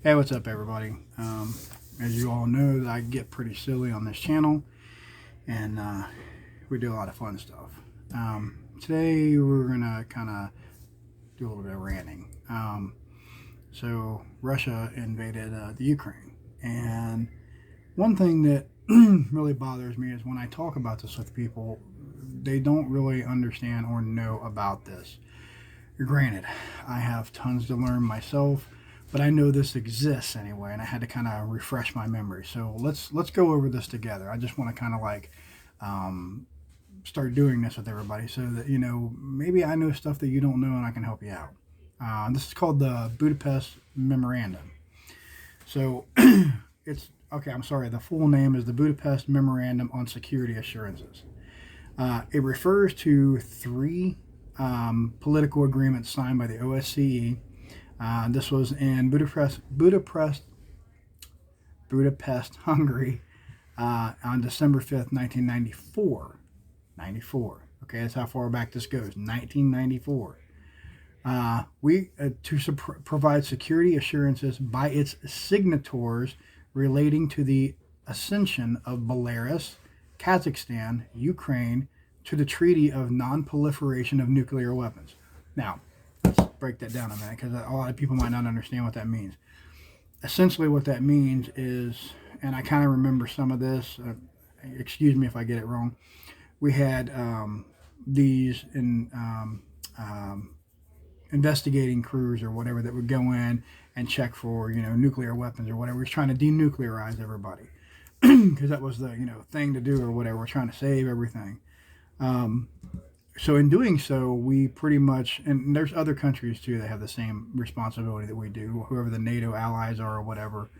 Hey, what's up, everybody? As you all know, I get pretty silly on this channel, and we do a lot of fun stuff. Today, we're gonna kind of do a little bit of ranting. So, Russia invaded the Ukraine, and one thing that really bothers me is when I talk about this with people, they don't really understand or know about this. Granted, I have tons to learn myself, but I know this exists anyway, and I had to kind of refresh my memory. So let's go over this together. I just want to kind of like um, start doing this with everybody, so that maybe I know stuff that you don't know, and I can help you out. This is called the Budapest Memorandum. So it's okay. I'm sorry. The full name is the Budapest Memorandum on Security Assurances. It refers to three political agreements signed by the OSCE. This was in Budapest, Hungary, on December 5th, 1994. 94. Okay, that's how far back this goes. 1994. We to provide security assurances by its signatories relating to the accession of Belarus, Kazakhstan, Ukraine to the Treaty of Non-Proliferation of Nuclear Weapons. Now, let's break that down a minute because a lot of people might not understand what that means. Essentially, what that means is, and I kind of remember some of this. Excuse me if I get it wrong. We had these investigating crews or whatever that would go in and check for nuclear weapons or whatever. We're trying to denuclearize everybody because that was the thing to do or whatever. We're trying to save everything. So in doing so, we pretty much, and there's other countries too that have the same responsibility that we do, whoever the NATO allies are or whatever.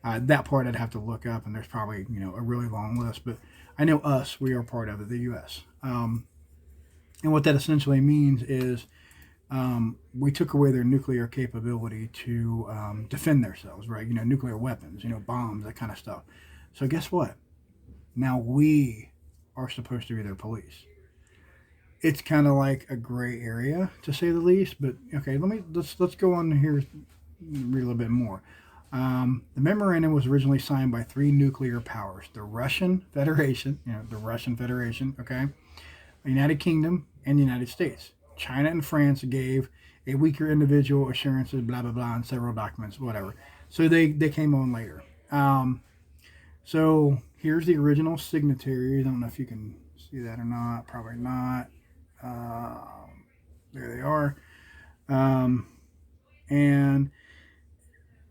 That part I'd have to look up, and there's probably a really long list. But I know us, we are part of it, the U.S. And what that essentially means is we took away their nuclear capability to defend themselves, right? Nuclear weapons, bombs, that kind of stuff. So guess what? Now we are supposed to be their police. It's kind of like a gray area to say the least. But okay, let's go on here, read a little bit more. The memorandum was originally signed by three nuclear powers: the Russian Federation, okay, the United Kingdom, and the United States. China and France gave a weaker individual assurances, blah blah blah, and several documents, whatever. So they came on later. So here's the original signatories. I don't know if you can see that or not. Probably not. Uh, there they are. And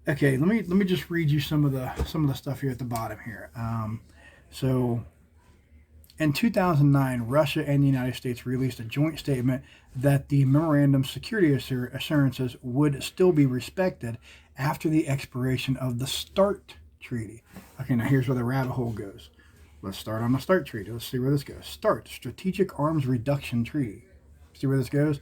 okay, let me just read you some of the stuff here at the bottom here. So in 2009, Russia and the United States released a joint statement that the memorandum's security assurances would still be respected after the expiration of the START treaty. Okay, now here's where the rabbit hole goes. Let's start on the START treaty. Let's see where this goes. START, Strategic Arms Reduction Treaty. See where this goes?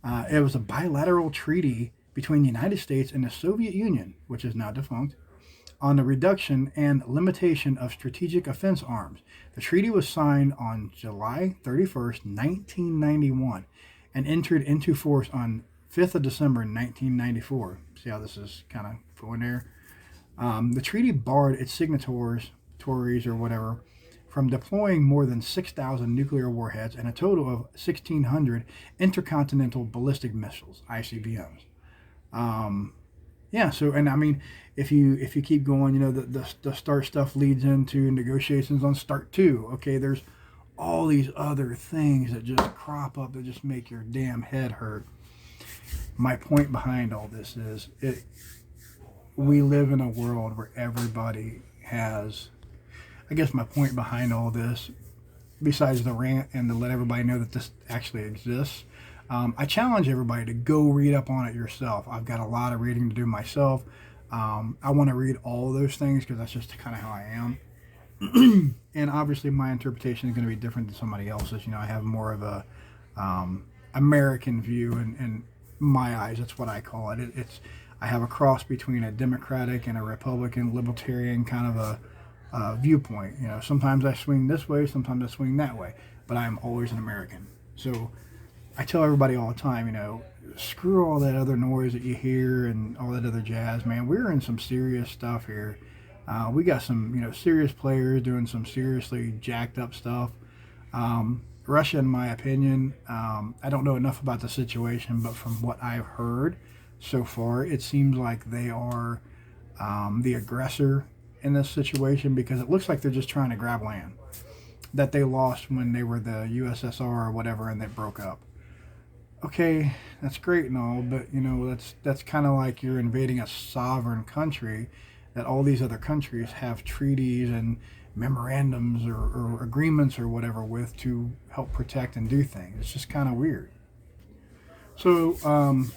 It was a bilateral treaty between the United States and the Soviet Union, which is now defunct, on the reduction and limitation of strategic offense arms. The treaty was signed on July 31st, 1991, and entered into force on 5th of December, 1994. See how this is kind of going there? The treaty barred its signatories or whatever from deploying more than 6,000 nuclear warheads and a total of 1,600 intercontinental ballistic missiles (ICBMs). Yeah. So, and I mean, if you keep going, the START stuff leads into negotiations on START 2. Okay, there's all these other things that just crop up that just make your damn head hurt. My point behind all this is we live in a world where everybody has. I guess my point behind all this, besides the rant and to let everybody know that this actually exists, I challenge everybody to go read up on it yourself. I've got a lot of reading to do myself. I want to read all those things because that's just kind of how I am. And obviously my interpretation is going to be different than somebody else's. I have more of a American view, and in my eyes, that's what I call it. I have a cross between a Democratic and a Republican, libertarian kind of a viewpoint. Sometimes I swing this way, sometimes I swing that way, but I am always an American. So I tell everybody all the time, screw all that other noise that you hear and all that other jazz, man. We're in some serious stuff here. We got some, serious players doing some seriously jacked up stuff. Russia, in my opinion, I don't know enough about the situation, but from what I've heard so far, it seems like they are the aggressor in this situation, because it looks like they're just trying to grab land that they lost when they were the USSR or whatever, and they broke up. Okay, that's great and all, but that's kind of like you're invading a sovereign country that all these other countries have treaties and memorandums or agreements or whatever with to help protect and do things. It's just kind of weird. So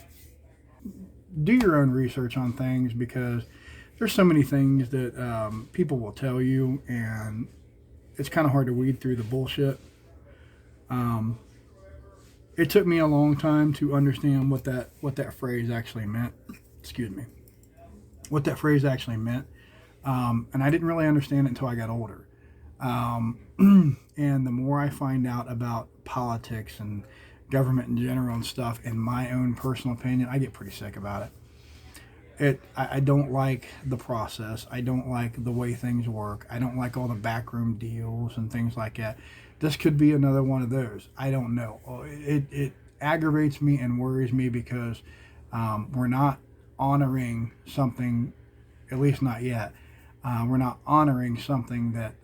do your own research on things, because there's so many things that people will tell you, and it's kind of hard to weed through the bullshit. It took me a long time to understand what that phrase actually meant. Excuse me. What that phrase actually meant. And I didn't really understand it until I got older. And the more I find out about politics and government in general and stuff, in my own personal opinion, I get pretty sick about it. I don't like the process. I don't like the way things work. I don't like all the backroom deals and things like that. This could be another one of those. I don't know. It aggravates me and worries me, because we're not honoring something, at least not yet. We're not honoring something that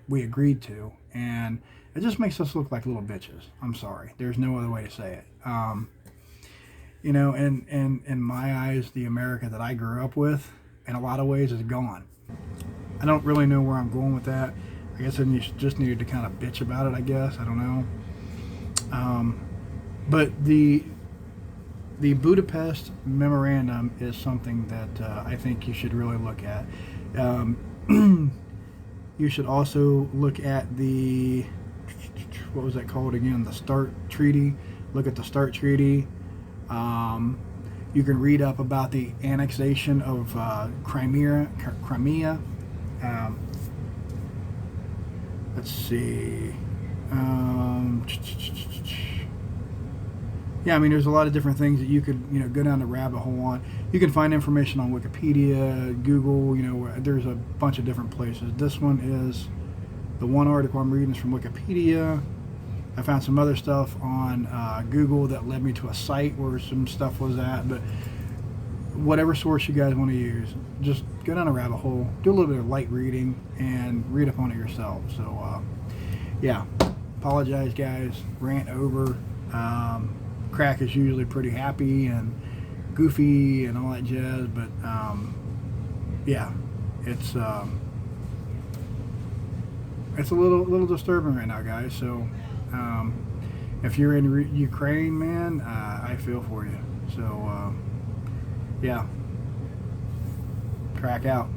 we agreed to, and it just makes us look like little bitches. I'm sorry. There's no other way to say it. In my eyes, the America that I grew up with, in a lot of ways, is gone. I don't really know where I'm going with that. I guess I just needed to kind of bitch about it, I guess. I don't know. But the Budapest Memorandum is something that I think you should really look at. You should also look at what was that called again? The START Treaty. Look at the START Treaty. You can read up about the annexation of Crimea. Let's see. Yeah, I mean, there's a lot of different things that you could, go down the rabbit hole on. You can find information on Wikipedia, Google, there's a bunch of different places. This one is, the one article I'm reading is from Wikipedia. I found some other stuff on Google that led me to a site where some stuff was at, but whatever source you guys want to use, just go down a rabbit hole, do a little bit of light reading, and read up on it yourself. So, yeah, apologize, guys. Rant over. Crack is usually pretty happy and goofy and all that jazz, but yeah, it's a little disturbing right now, guys. So if you're in Ukraine, man, I feel for you. So yeah, crack out.